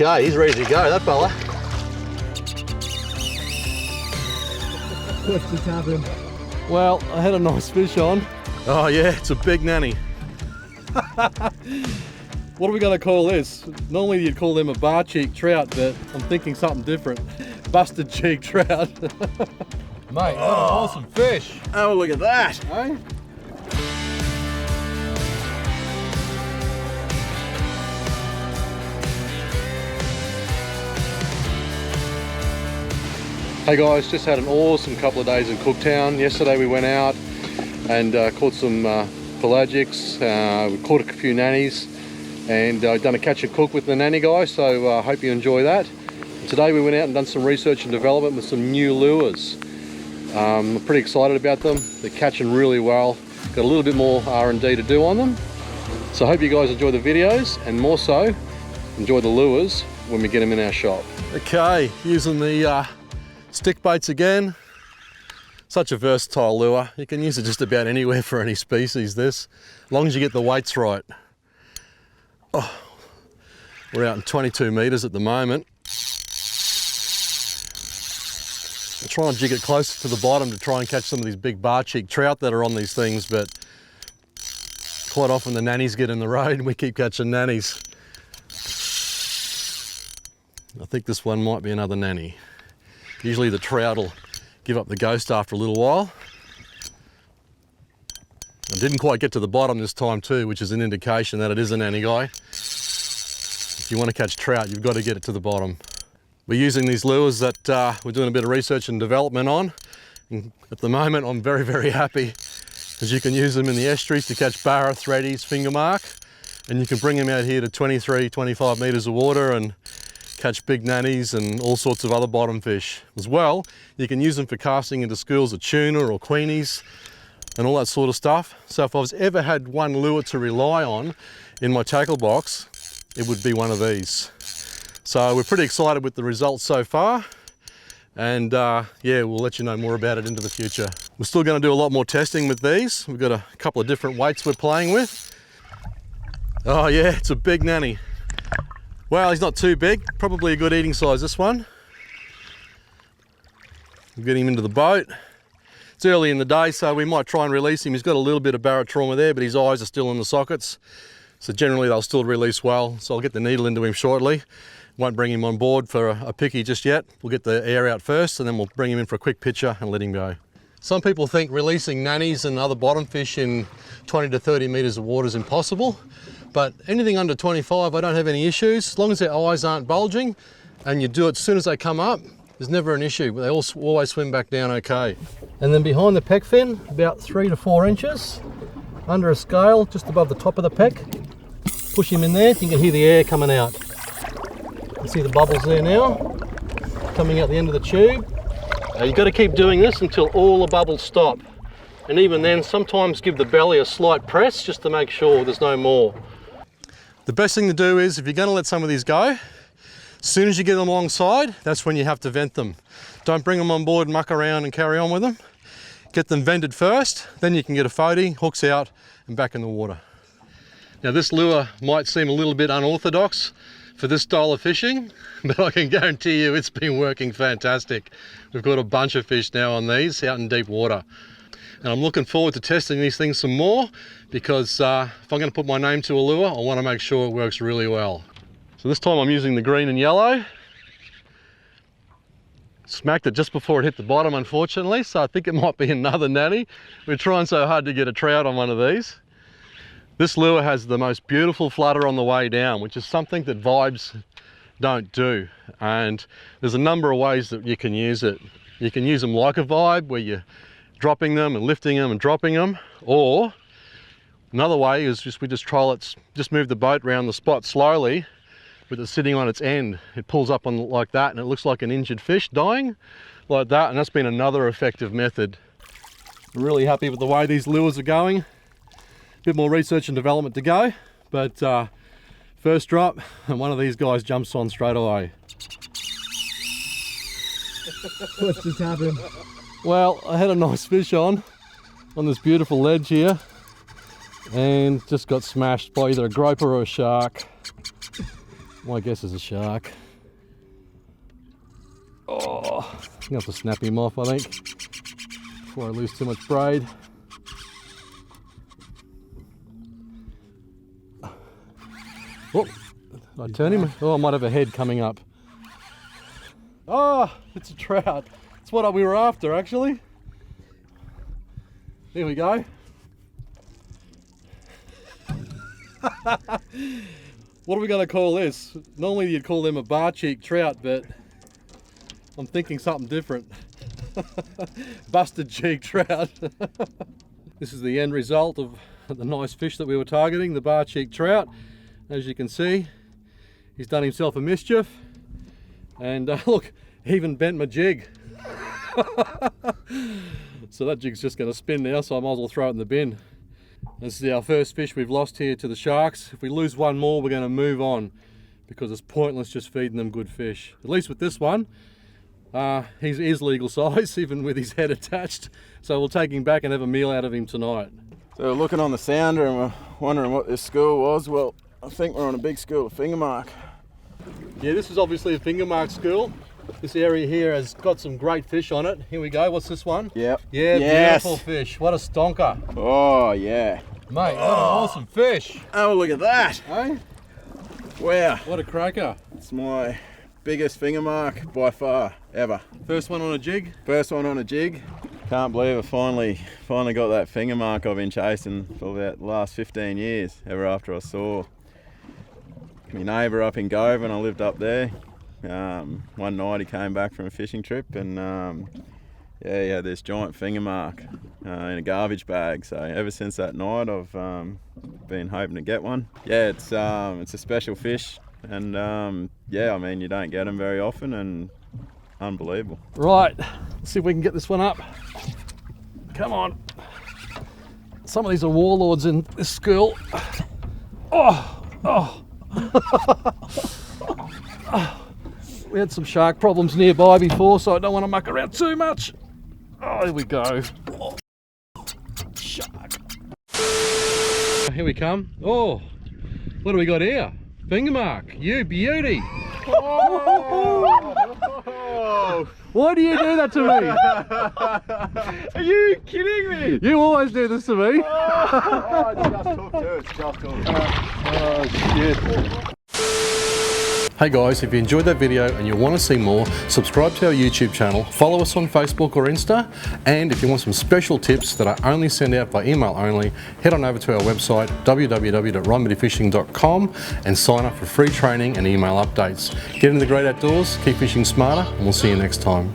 Okay, he's ready to go, that fella. What's just happened? Well, I had a nice fish on. Oh yeah, it's a big nanny. What are we going to call this? Normally you'd call them a bar cheek trout, but I'm thinking something different. Busted cheek trout. Mate, what an awesome fish. Oh, look at that. Eh? Hey guys, just had an awesome couple of days in Cooktown. Yesterday we went out and caught some pelagics, we caught a few nannies, and done a catch and cook with the nanny guy, so I hope you enjoy that. And today we went out and done some research and development with some new lures. I'm pretty excited about them. They're catching really well. Got a little bit more R&D to do on them. So I hope you guys enjoy the videos, and more so, enjoy the lures when we get them in our shop. Okay, using the stick baits again. Such a versatile lure. You can use it just about anywhere for any species, this, as long as you get the weights right. Oh, we're out in 22 meters at the moment. I'll try and jig it closer to the bottom to try and catch some of these big bar cheek trout that are on these things, but quite often the nannies get in the road and we keep catching nannies. I think this one might be another nanny. Usually the trout will give up the ghost after a little while. I didn't quite get to the bottom this time too, which is an indication that it is a nanny guy. If you want to catch trout, you've got to get it to the bottom. We're using these lures that we're doing a bit of research and development on. And at the moment, I'm very, very happy, because you can use them in the estuaries to catch barra, threadies, finger mark, and you can bring them out here to 23, 25 meters of water and catch big nannies and all sorts of other bottom fish. As well, you can use them for casting into schools of tuna or queenies and all that sort of stuff. So if I was ever had one lure to rely on in my tackle box, it would be one of these. So we're pretty excited with the results so far, and yeah, we'll let you know more about it into the future. We're still going to do a lot more testing with these. We've got a couple of different weights we're playing with. Oh yeah, it's a big nanny. Well, he's not too big, probably a good eating size, this one. We'll get him into the boat. It's early in the day, so we might try and release him. He's got a little bit of barotrauma there, but his eyes are still in the sockets. So generally they'll still release well. So I'll get the needle into him shortly. Won't bring him on board for a picky just yet. We'll get the air out first, and then we'll bring him in for a quick picture and let him go. Some people think releasing nannies and other bottom fish in 20 to 30 meters of water is impossible. But anything under 25, I don't have any issues. As long as their eyes aren't bulging and you do it as soon as they come up, there's never an issue. They always swim back down okay. And then behind the pec fin, about 3 to 4 inches, under a scale, just above the top of the pec. Push him in there, you can hear the air coming out. You see the bubbles there now, coming out the end of the tube. You've got to keep doing this until all the bubbles stop. And even then, sometimes give the belly a slight press just to make sure there's no more. The best thing to do is, if you're going to let some of these go, as soon as you get them alongside, that's when you have to vent them. Don't bring them on board and muck around and carry on with them. Get them vented first, then you can get a floaty, hooks out and back in the water. Now this lure might seem a little bit unorthodox for this style of fishing, but I can guarantee you it's been working fantastic. We've got a bunch of fish now on these out in deep water. And I'm looking forward to testing these things some more, because if I'm going to put my name to a lure, I want to make sure it works really well. So this time I'm using the green and yellow. Smacked it just before it hit the bottom, unfortunately, so I think it might be another nanny. We're trying so hard to get a trout on one of these. This lure has the most beautiful flutter on the way down, which is something that vibes don't do. And there's a number of ways that you can use it. You can use them like a vibe, where you're dropping them and lifting them and dropping them, or another way is we just trial it, just move the boat around the spot slowly with it sitting on its end. It pulls up on like that and it looks like an injured fish dying like that, and that's been another effective method. I'm really happy with the way these lures are going. A bit more research and development to go, but first drop and one of these guys jumps on straight away. What's just happened? Well, I had a nice fish on this beautiful ledge here, and just got smashed by either a groper or a shark. My guess is a shark. Oh, I'm gonna have to snap him off, I think, before I lose too much braid. Oh, did I turn him? Oh, I might have a head coming up. Oh, it's a trout. It's what we were after, actually. Here we go. What are we going to call this? Normally you'd call them a bar cheek trout, but I'm thinking something different. Busted cheek trout. This is the end result of the nice fish that we were targeting, the bar cheek trout. As you can see, he's done himself a mischief. And look, he even bent my jig. So that jig's just going to spin now, so I might as well throw it in the bin. This is our first fish we've lost here to the sharks. If we lose one more, we're going to move on, because it's pointless just feeding them good fish. At least with this one, he is legal size, even with his head attached. So we'll take him back and have a meal out of him tonight. So we're looking on the sounder and we're wondering what this school was. Well, I think we're on a big school of finger mark. Yeah, this is obviously a finger mark school. This area here has got some great fish on it. Here we go. What's this one? Yep. Yeah, yes. Beautiful fish. What a stonker. Oh, yeah. Mate, what an awesome fish. Oh, look at that. Hey? Wow. What a cracker. It's my biggest finger mark by far, ever. First one on a jig? First one on a jig. Can't believe I finally got that finger mark I've been chasing for about the last 15 years, ever after I saw my neighbour up in Govan. I lived up there. One night he came back from a fishing trip and yeah, he had this giant finger mark in a garbage bag. So ever since that night I've been hoping to get one. Yeah, it's a special fish, and yeah, I mean, you don't get them very often, and unbelievable. Right, let's see if we can get this one up. Come on. Some of these are warlords in this school. Oh, oh. We had some shark problems nearby before, so I don't want to muck around too much. Oh, here we go. Oh, shark. Here we come. Oh, what do we got here? Finger mark. You beauty. Oh. Why do you do that to me? Are you kidding me? You always do this to me. Oh, it's just hooked too. It's just hooked. Oh shit. Hey guys, if you enjoyed that video and you want to see more, subscribe to our YouTube channel, follow us on Facebook or Insta, and if you want some special tips that I only send out by email only, head on over to our website www.rhymoodyfishing.com and sign up for free training and email updates. Get in the great outdoors, keep fishing smarter, and we'll see you next time.